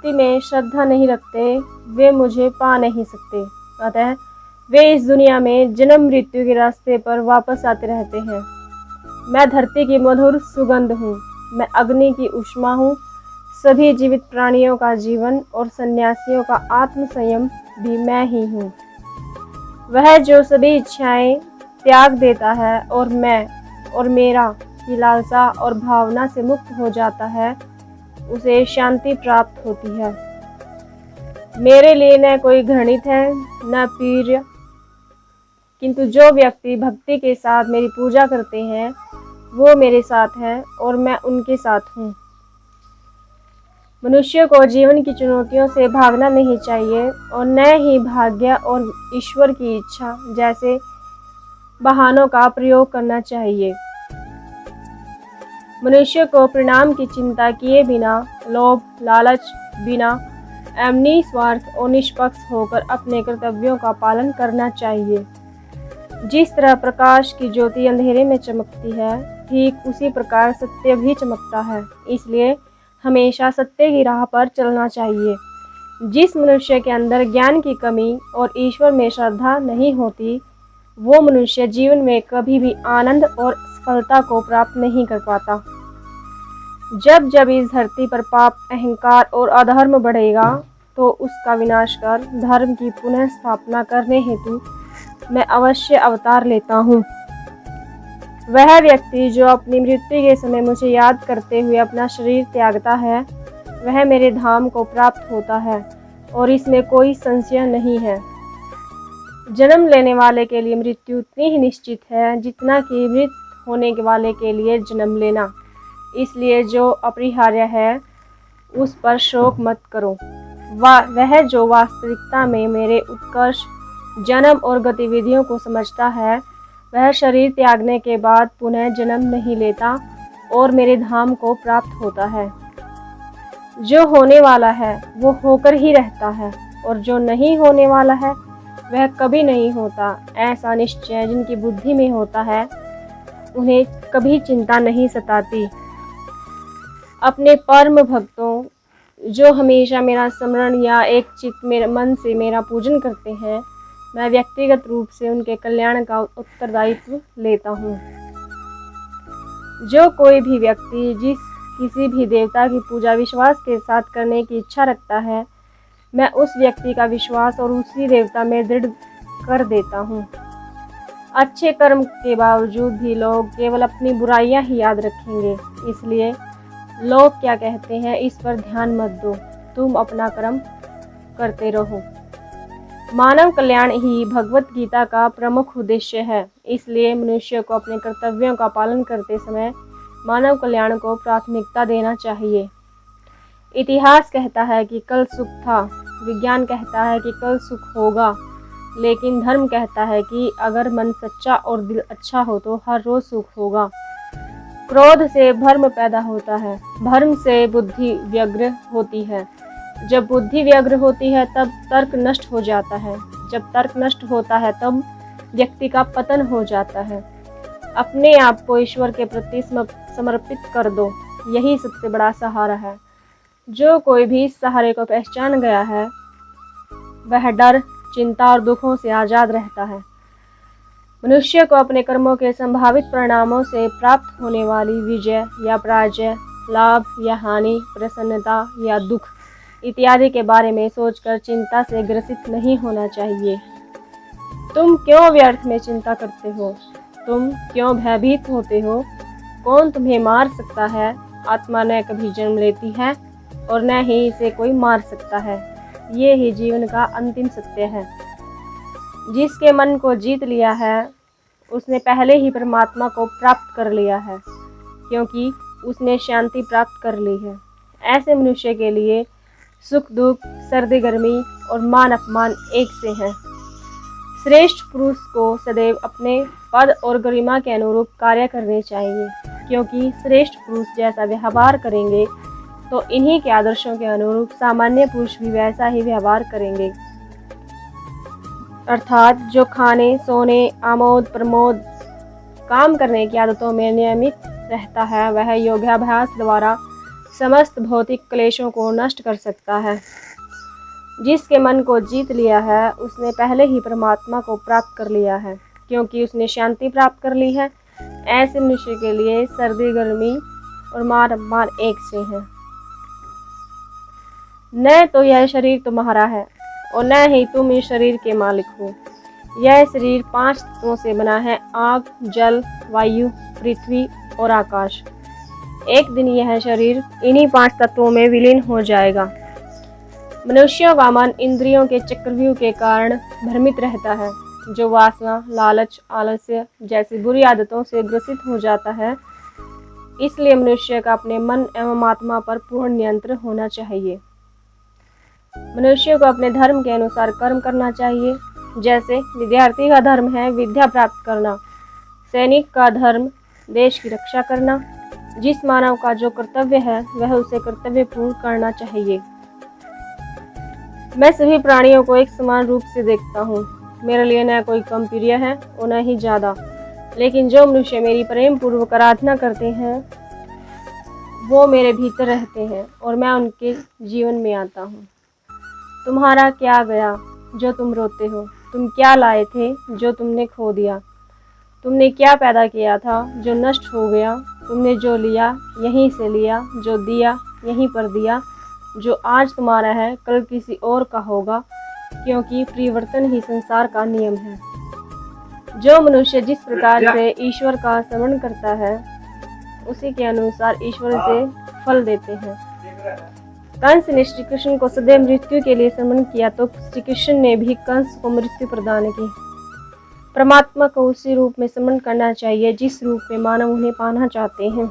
भक्ति में श्रद्धा नहीं रखते वे मुझे पा नहीं सकते। अतः वे इस दुनिया में जन्म मृत्यु के रास्ते पर वापस आते रहते हैं। मैं धरती की मधुर सुगंध हूँ, मैं अग्नि की ऊष्मा हूँ, सभी जीवित प्राणियों का जीवन और सन्यासियों का आत्म संयम भी मैं ही हूँ। वह जो सभी इच्छाएं त्याग देता है और मैं और मेरा की लालसा और भावना से मुक्त हो जाता है, उसे शांति प्राप्त होती है। मेरे लिए न कोई घृणित है न प्रिय, किंतु जो व्यक्ति भक्ति के साथ मेरी पूजा करते हैं वो मेरे साथ हैं और मैं उनके साथ हूँ। मनुष्य को जीवन की चुनौतियों से भागना नहीं चाहिए और न ही भाग्य और ईश्वर की इच्छा जैसे बहानों का प्रयोग करना चाहिए। मनुष्य को परिणाम की चिंता किए बिना, लोभ लालच बिना एवं निस्वार्थ और निष्पक्ष होकर अपने कर्तव्यों का पालन करना चाहिए। जिस तरह प्रकाश की ज्योति अंधेरे में चमकती है, ठीक उसी प्रकार सत्य भी चमकता है। इसलिए हमेशा सत्य की राह पर चलना चाहिए। जिस मनुष्य के अंदर ज्ञान की कमी और ईश्वर में श्रद्धा नहीं होती, वो मनुष्य जीवन में कभी भी आनंद और सफलता को प्राप्त नहीं कर पाता। जब जब इस धरती पर पाप, अहंकार और अधर्म बढ़ेगा, तो उसका विनाश कर धर्म की पुनः स्थापना करने हेतु मैं अवश्य अवतार लेता हूँ। वह व्यक्ति जो अपनी मृत्यु के समय मुझे याद करते हुए अपना शरीर त्यागता है, वह मेरे धाम को प्राप्त होता है और इसमें कोई संशय नहीं है। जन्म लेने वाले के लिए मृत्यु उतनी ही निश्चित है जितना कि मृत होने वाले के लिए जन्म लेना। इसलिए जो अपरिहार्य है उस पर शोक मत करो। वह जो वास्तविकता में मेरे उत्कर्ष, जन्म और गतिविधियों को समझता है, वह शरीर त्यागने के बाद पुनः जन्म नहीं लेता और मेरे धाम को प्राप्त होता है। जो होने वाला है वो होकर ही रहता है और जो नहीं होने वाला है वह कभी नहीं होता। ऐसा निश्चय जिनकी बुद्धि में होता है, उन्हें कभी चिंता नहीं सताती। अपने परम भक्तों जो हमेशा मेरा स्मरण या एक चित्त मेरे मन से मेरा पूजन करते हैं, मैं व्यक्तिगत रूप से उनके कल्याण का उत्तरदायित्व लेता हूँ। जो कोई भी व्यक्ति किसी भी देवता की पूजा विश्वास के साथ करने की इच्छा रखता है, मैं उस व्यक्ति का विश्वास और उसी देवता में दृढ़ कर देता हूँ। अच्छे कर्म के बावजूद भी लोग केवल अपनी बुराइयां ही याद रखेंगे। इसलिए लोग क्या कहते हैं इस पर ध्यान मत दो, तुम अपना कर्म करते रहो। मानव कल्याण ही भगवत गीता का प्रमुख उद्देश्य है। इसलिए मनुष्य को अपने कर्तव्यों का पालन करते समय मानव कल्याण को प्राथमिकता देना चाहिए। इतिहास कहता है कि कल सुख था, विज्ञान कहता है कि कल सुख होगा, लेकिन धर्म कहता है कि अगर मन सच्चा और दिल अच्छा हो तो हर रोज सुख होगा। क्रोध से भ्रम पैदा होता है, भ्रम से बुद्धि व्यग्र होती है। जब बुद्धि व्यग्र होती है तब तर्क नष्ट हो जाता है, जब तर्क नष्ट होता है तब व्यक्ति का पतन हो जाता है। अपने आप को ईश्वर के प्रति समर्पित कर दो, यही सबसे बड़ा सहारा है। जो कोई भी इस सहारे को पहचान गया है, वह डर, चिंता और दुखों से आज़ाद रहता है। मनुष्य को अपने कर्मों के संभावित परिणामों से प्राप्त होने वाली विजय या पराजय, लाभ या हानि, प्रसन्नता या दुख इत्यादि के बारे में सोचकर चिंता से ग्रसित नहीं होना चाहिए। तुम क्यों व्यर्थ में चिंता करते हो? तुम क्यों भयभीत होते हो? कौन तुम्हें मार सकता है? आत्मा न कभी जन्म लेती है और न ही इसे कोई मार सकता है। ये ही जीवन का अंतिम सत्य है। जिसके मन को जीत लिया है, उसने पहले ही परमात्मा को प्राप्त कर लिया है, क्योंकि उसने शांति प्राप्त कर ली है। ऐसे मनुष्य के लिए सुख दुख, सर्दी गर्मी और मान अपमान एक से हैं। श्रेष्ठ पुरुष को सदैव अपने पद और गरिमा के अनुरूप कार्य करने चाहिए, क्योंकि श्रेष्ठ पुरुष जैसा व्यवहार करेंगे तो इन्हीं के आदर्शों के अनुरूप सामान्य पुरुष भी वैसा ही व्यवहार करेंगे। अर्थात जो खाने, सोने, आमोद प्रमोद, काम करने की आदतों में नियमित रहता है, वह योगाभ्यास द्वारा समस्त भौतिक क्लेशों को नष्ट कर सकता है। जिसके मन को जीत लिया है उसने पहले ही परमात्मा को प्राप्त कर लिया है, क्योंकि उसने शांति प्राप्त कर ली है। ऐसे मनुष्य के लिए सर्दी गर्मी और मार अपमान एक से है। न तो यह शरीर तुम्हारा है और न ही तुम इस शरीर के मालिक हो। यह शरीर 5 तत्वों से बना है, आग, जल, वायु, पृथ्वी और आकाश। एक दिन यह शरीर इन्हीं 5 तत्वों में विलीन हो जाएगा। मनुष्यों का मन इंद्रियों के चक्रव्यूह के कारण भ्रमित रहता है, जो वासना, लालच, आलस्य जैसी बुरी आदतों से ग्रसित हो जाता है। इसलिए मनुष्य का अपने मन एवं आत्मा पर पूर्ण नियंत्रण होना चाहिए। मनुष्य को अपने धर्म के अनुसार कर्म करना चाहिए। जैसे विद्यार्थी का धर्म है विद्या प्राप्त करना, सैनिक का धर्म देश की रक्षा करना। जिस मानव का जो कर्तव्य है वह उसे कर्तव्य पूर्ण करना चाहिए। मैं सभी प्राणियों को एक समान रूप से देखता हूँ। मेरे लिए न कोई कम प्रिय है और न ही ज़्यादा, लेकिन जो मनुष्य मेरी प्रेम पूर्वक आराधना करते हैं वो मेरे भीतर रहते हैं और मैं उनके जीवन में आता हूँ। तुम्हारा क्या गया जो तुम रोते हो? तुम क्या लाए थे जो तुमने खो दिया? तुमने क्या पैदा किया था जो नष्ट हो गया? तुमने जो लिया यहीं से लिया, जो दिया यहीं पर दिया। जो आज तुम्हारा है कल किसी और का होगा, क्योंकि परिवर्तन ही संसार का नियम है। जो मनुष्य जिस प्रकार से ईश्वर का स्मरण करता है उसी के अनुसार ईश्वर से फल देते हैं। कंस ने श्री कृष्ण को सदैव मृत्यु के लिए स्मरण किया, तो श्री कृष्ण ने भी कंस को मृत्यु प्रदान की। परमात्मा को उसी रूप में स्मरण करना चाहिए जिस रूप में मानव उन्हें पाना चाहते हैं।